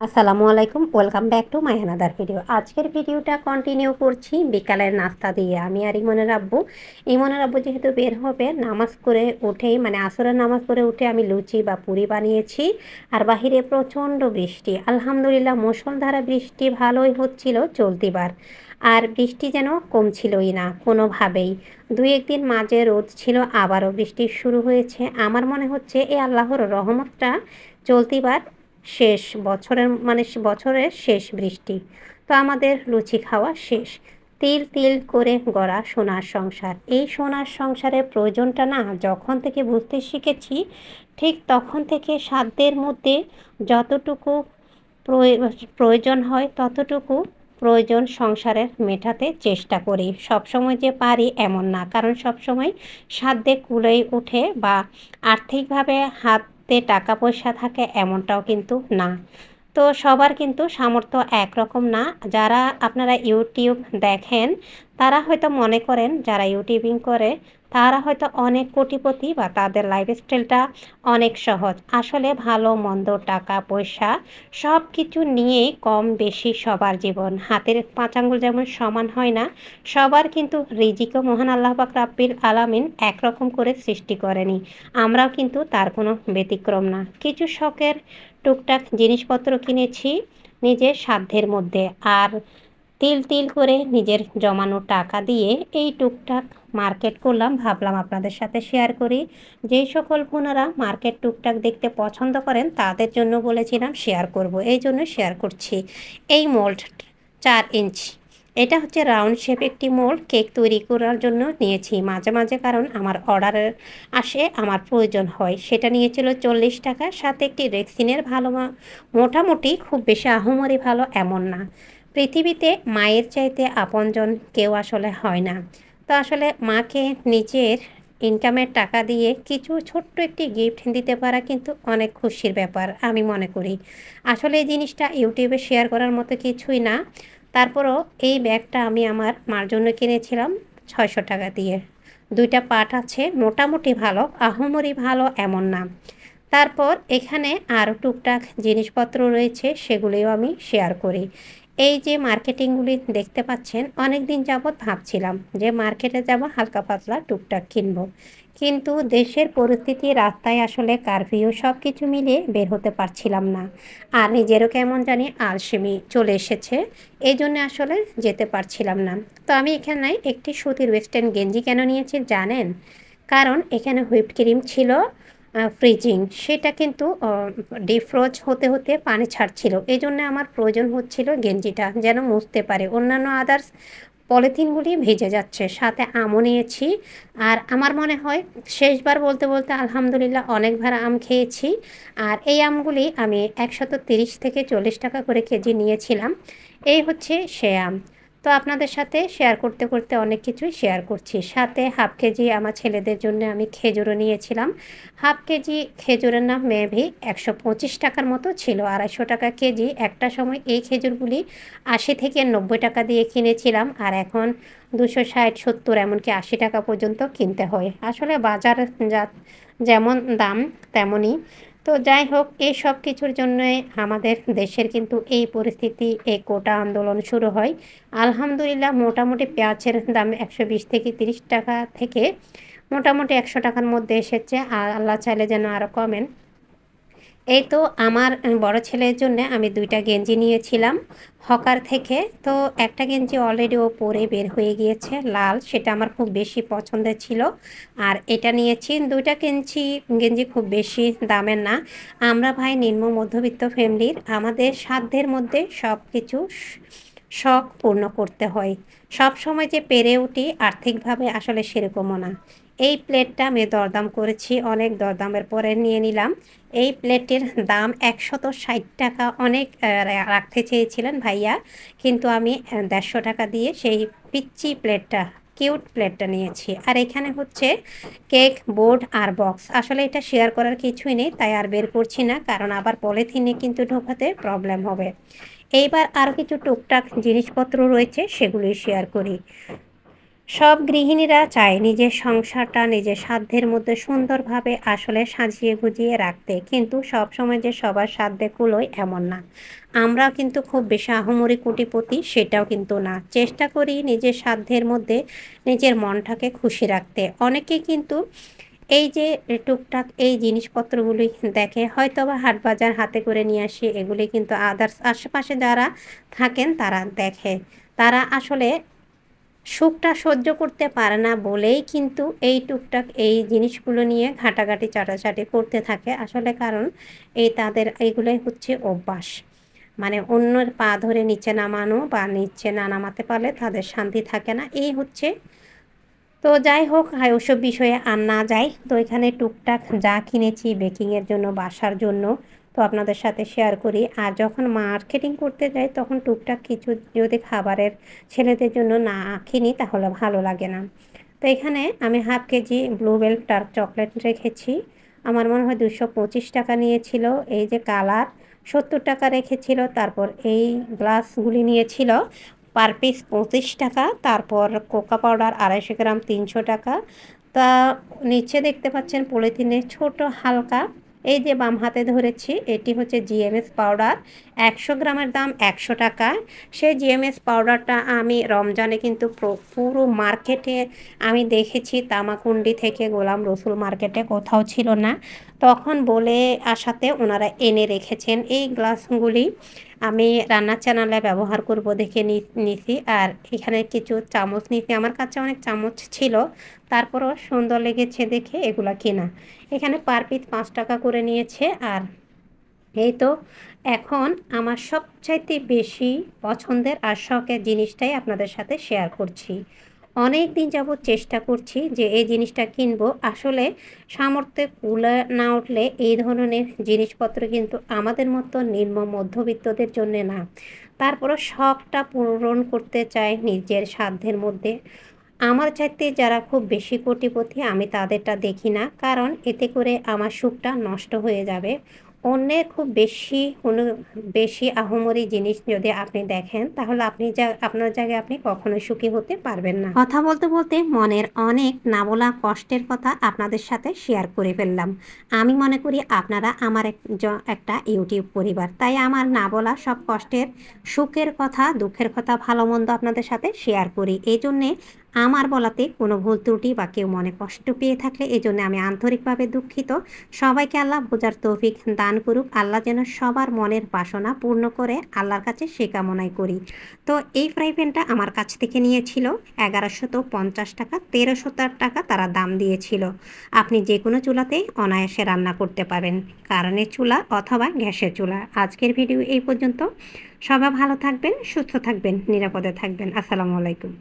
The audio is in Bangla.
আসসালামু আলাইকুম, welcome back to my another video. আজকের ভিডিওটা কন্টিনিউ করছি বিকালের নাস্তা দিয়ে। আমি আর ইমনের আব্বু যেহেতু বের হবে, নামাজ করে উঠেই মানে আসরের নামাজ করে উঠে আমি লুচি বা পুরি বানিয়েছি। আর বাহিরে প্রচণ্ড বৃষ্টি, আলহামদুলিল্লাহ মুষলধারা বৃষ্টি ভালোই হচ্ছিল চলতিবার। আর বৃষ্টি যেন কমছিলই না কোনোভাবেই। দুই একদিন মাঝে রোদ ছিল, আবারও বৃষ্টি শুরু হয়েছে। আমার মনে হচ্ছে এই আল্লাহর রহমতটা চলতিবার শেষ বছরের বছরের শেষ বৃষ্টি। তো আমাদের লুচি খাওয়া শেষ। তিল তিল করে গড়া সোনার সংসার, এই সোনার সংসারের প্রয়োজনটা না যখন থেকে বুঝতে শিখেছি, ঠিক তখন থেকে সাধ্যের মধ্যে যতটুকু প্রয়োজন হয় ততটুকু প্রয়োজন সংসারের মেটাতে চেষ্টা করি। সবসময় যে পারি এমন না, কারণ সবসময় সাধ্যে কুলেই ওঠে বা আর্থিকভাবে হাতে টাকা পয়সা থাকে এমনটাও কিন্তু না। তো সবার কিন্তু সামর্থ্য একরকম না। যারা আপনারা ইউটিউব দেখেন তারা হয়তো মনে করেন যারা ইউটিউবিং করে তারা হয়তো অনেক কোটিপতি বা তাদের লাইফস্টাইলটা অনেক সহজ। আসলে ভালো মন্দ টাকা পয়সা সব কিছু নিয়েই কম বেশি সবার জীবন। হাতের পাঁচ আঙ্গুল যেমন সমান হয় না, সবার কিন্তু রিজিকও মহান আল্লাহ পাক রাব্বিল আলামিন একরকম করে সৃষ্টি করেনি। আমরাও কিন্তু তার কোনো ব্যতিক্রম না। কিছু শখের টুকটাক জিনিসপত্র কিনেছি নিজের সাধ্যের মধ্যে। আর তিল তিল করে নিজের জমানো টাকা দিয়ে এই টুকটাক মার্কেট করলাম, ভাবলাম আপনাদের সাথে শেয়ার করি। যেই সকল বোনেরা মার্কেট টুকটাক দেখতে পছন্দ করেন তাদের জন্য বলেছিলাম শেয়ার করব, এই জন্য শেয়ার করছি। এই মোল্ড 4 ইঞ্চি, এটা হচ্ছে রাউন্ড শেপ একটি মোল্ড, কেক তৈরি করার জন্য নিয়েছি মাঝে মাঝে, কারণ আমার অর্ডারের আসে, আমার প্রয়োজন হয়। সেটা নিয়েছিল 40 টাকা। সাথে একটি রেক্সিনের ভালো মোটামুটি, খুব বেশি আহামরি ভালো এমন না। পৃথিবীতে মায়ের চাইতে আপনজন কেউ আসলে হয় না। তো আসলে মাকে নিজের ইনকামের টাকা দিয়ে কিছু ছোট্ট একটি গিফট দিতে পারা কিন্তু অনেক খুশির ব্যাপার আমি মনে করি। আসলে এই জিনিসটা ইউটিউবে শেয়ার করার মতো কিছুই না। তারপরও এই ব্যাগটা আমি আমার মার জন্য কিনেছিলাম 600 টাকা দিয়ে। দুইটা পার্ট আছে, মোটামুটি ভালো, আহামরি ভালো এমন না। তারপর এখানে আরও টুকটাক জিনিসপত্র রয়েছে, সেগুলিও আমি শেয়ার করি। এই যে মার্কেটিংগুলি দেখতে পাচ্ছেন, অনেক দিন যাবৎ ভাবছিলাম যে মার্কেটে যাব, হালকা পাতলা টুকটাক কিনবো, কিন্তু দেশের পরিস্থিতি, রাস্তায় আসলে কারফিউ সব কিছু মিলিয়ে বের হতে পারছিলাম না। আর নিজেরও কেমন জানি আলসেমি চলে এসেছে, এই জন্য আসলে যেতে পারছিলাম না। তো আমি এখানে একটি সুতির ওয়েস্টার্ন গেঞ্জি কেন নিয়েছি জানেন? কারণ এখানে হুইপড ক্রিম ছিল ফ্রিজিং, সেটা কিন্তু ডিফ্রোজ হতে হতে পানি ছাড়ছিল। এই জন্য আমার প্রয়োজন হচ্ছিল গেঞ্জিটা যেন মুছতে পারে, অন্যান্য আদার্স পলিথিনগুলি ভিজে যাচ্ছে। সাথে আমও নিয়েছি। আর আমার মনে হয় শেষবার বলতে বলতে আলহামদুলিল্লাহ অনেকবার আম খেয়েছি। আর এই আমগুলি আমি 130 থেকে 40 টাকা করে কেজি নিয়েছিলাম। এই হচ্ছে সে আম। তো আপনাদের সাথে শেয়ার করতে করতে অনেক কিছুই শেয়ার করছি। সাথে হাফ কেজি আমার ছেলেদের জন্য আমি খেজুরও নিয়েছিলাম। হাফ কেজি খেজুরের নাম মেবি 125 টাকার মতো ছিল, 250 টাকা কেজি। একটা সময় এই খেজুরগুলি 80 থেকে 90 টাকা দিয়ে কিনেছিলাম, আর এখন 260-70, এমনকি 80 টাকা পর্যন্ত কিনতে হয়। আসলে বাজার যা যেমন দাম তেমনই। তো যাই হোক, এই সব কিছুর জন্যই আমাদের দেশের কিন্তু এই পরিস্থিতি, এই কোটা আন্দোলন শুরু হয়। আলহামদুলিল্লাহ মোটামুটি পেঁয়াজের দাম 120 থেকে 30 টাকা থেকে মোটামুটি 100 টাকার মধ্যে এসেছে। আর আল্লাহ চাইলে যেন আরও কমেন। এই তো আমার বড় ছেলের জন্য আমি 2টা গেঞ্জি নিয়েছিলাম হকার থেকে। তো একটা গেঞ্জি অলরেডি ও পরে বের হয়ে গিয়েছে, লাল, সেটা আমার খুব বেশি পছন্দের ছিল। আর এটা নিয়েছি। 2টা গেঞ্জি গেঞ্জি খুব বেশি দামের না। আমরা ভাই নিম্ন মধ্যবিত্ত ফ্যামিলির, আমাদের সাধ্যের মধ্যে সব কিছু শখ পূর্ণ করতে হয়। সব সময় যে পেরে উঠি আর্থিকভাবে আসলে সেরকমও না। এই প্লেটটা আমি দরদাম করেছি, অনেক দরদামের পরে নিয়ে নিলাম। এই প্লেটের দাম 160 টাকা, অনেক রাখতে চেয়েছিলেন ভাইয়া, কিন্তু আমি 150 টাকা দিয়ে সেই পিচ্চি প্লেটটা, কিউট প্লেটটা নিয়েছি। আর এখানে হচ্ছে কেক বোর্ড আর বক্স। আসলে এটা শেয়ার করার কিছুই নেই, তাই আর বের করছি না, কারণ আবার পলিথিনে কিন্তু ঢোকাতে প্রবলেম হবে। এইবার আরও কিছু টুকটাক জিনিসপত্র রয়েছে, সেগুলি শেয়ার করি। সব গৃহিণীরা চায় নিজের সংসারটা নিজের সাধ্যের মধ্যে সুন্দরভাবে আসলে সাজিয়ে গুজিয়ে রাখতে, কিন্তু সবসময় যে সবার সাধ্যে কুলোয় এমন না। আমরাও কিন্তু খুব বেশি আহামরি কোটিপতি সেটাও কিন্তু না। চেষ্টা করি নিজের সাধ্যের মধ্যে নিজের মনটাকে খুশি রাখতে। অনেকেই কিন্তু এই যে টুকটাক এই জিনিসপত্রগুলি দেখে, হয়তোবা হাট বাজার হাতে করে নিয়ে আসি, এগুলি কিন্তু আদার্স আশেপাশে যারা থাকেন তারা দেখে। তারা আসলে সুখটা সহ্য করতে পারে না বলেই কিন্তু এই টুকটাক এই জিনিসগুলো নিয়ে ঘাটাঘাটি চাটাচাটি করতে থাকে। আসলে কারণ এই তাদের এইগুলোই হচ্ছে অভ্যাস। মানে অন্যের পা ধরে নিচে নামানো বা নিচে না নামাতে পারলে তাদের শান্তি থাকে না। এই হচ্ছে, তো যাই হোক, ওসব বিষয়ে আর না যাই। তো এখানে টুকটাক যা কিনেছি বেকিংয়ের জন্য, বাসার জন্য, তো আপনাদের সাথে শেয়ার করি। আর যখন মার্কেটিং করতে যাই তখন টুকটাক কিছু যদি খাবারের ছেলেদের জন্য না কিনি তাহলে ভালো লাগে না। তো এখানে আমি half KG bluebell dark chocolate রেখেছি। আমার মনে হয় 225 টাকা নিয়েছিল। এই যে কালার 70 টাকা রেখেছিল। তারপর এই গ্লাসগুলি নিয়েছিল পার পিস 25 টাকা। তারপর কোকা পাউডার 250 গ্রাম 300 টাকা। তা নিচে দেখতে পাচ্ছেন পলিথিনের ছোট হালকা, এই যে বাম হাতে ধরেছি এটি হচ্ছে জিএমএস পাউডার। 100 গ্রামের দাম 100 টাকা। সেই জিএমএস পাউডারটা আমি রমজানে কিন্তু পুরো মার্কেটে আমি দেখেছি, তামাকুন্ডি থেকে গোলাম রসুল মার্কেটে কোথাও ছিল না। তখন বলে আসাতে ওনারা এনে রেখেছেন এই গ্লাসগুলি। আমি রান্নার চ্যানেলে ব্যবহার করব দেখে নিছি। আর এখানে কিছু চামচ নিছি, আমার কাছে অনেক চামচ ছিল, তারপরও সুন্দর লেগেছে দেখে এগুলা কেনা। এখানে পার পিস 5 টাকা করে নিয়েছে। আর এই তো এখন আমার সবচাইতে বেশি পছন্দের আর শখের জিনিসটাই আপনাদের সাথে শেয়ার করছি। অনেক দিন যাবৎ চেষ্টা করছি যে এই জিনিসটা কিনবো। আসলে সামর্থ্যে কুলা না উঠলে এই ধরনের জিনিসপত্র কিন্তু আমাদের মতো নিম্ন মধ্যবিত্তদের জন্যে না। তারপরও শখটা পূরণ করতে চাই নিজের সাধ্যের মধ্যে। আমার চাইতে যারা খুব বেশি কোটিপতি আমি তাদেরটা দেখি না, কারণ এতে করে আমার সুখটা নষ্ট হয়ে যাবে। অন্যের খুব বেশি কোনো বেশি আহামরি জিনিস যদি আপনি দেখেন তাহলে আপনি আপনার জায়গায় আপনি কখনোই সুখী হতে পারবেন না। কথা বলতে বলতে মনের অনেক না বলা কষ্টের কথা আপনাদের সাথে শেয়ার করে ফেললাম। আমি মনে করি আপনারা আমার একটা ইউটিউব পরিবার, তাই আমার না বলা সব কষ্টের, সুখের কথা, দুঃখের কথা, ভালো মন্দ আপনাদের সাথে শেয়ার করি। এই জন্যে আমার বলাতে কোনো ভুল ত্রুটি বা কেউ মনে কষ্ট পেয়ে থাকলে এজন্য আমি আন্তরিকভাবে দুঃখিত। সবাইকে আল্লাহ বোঝার তৌফিক দান করুক। আল্লাহ যেন সবার মনের বাসনা পূর্ণ করে, আল্লাহর কাছে সে কামনাই করি। তো এই ফ্রাই প্যানটা আমার কাছ থেকে নিয়েছিল 1150 টাকা, 1300 টাকা তারা দাম দিয়েছিল। আপনি যে কোনো চুলাতেই অনায়াসে রান্না করতে পারবেন, কারেন্টের চুলা অথবা গ্যাসের চুলা। আজকের ভিডিও এই পর্যন্ত। সবাই ভালো থাকবেন, সুস্থ থাকবেন, নিরাপদে থাকবেন। আসসালামু আলাইকুম।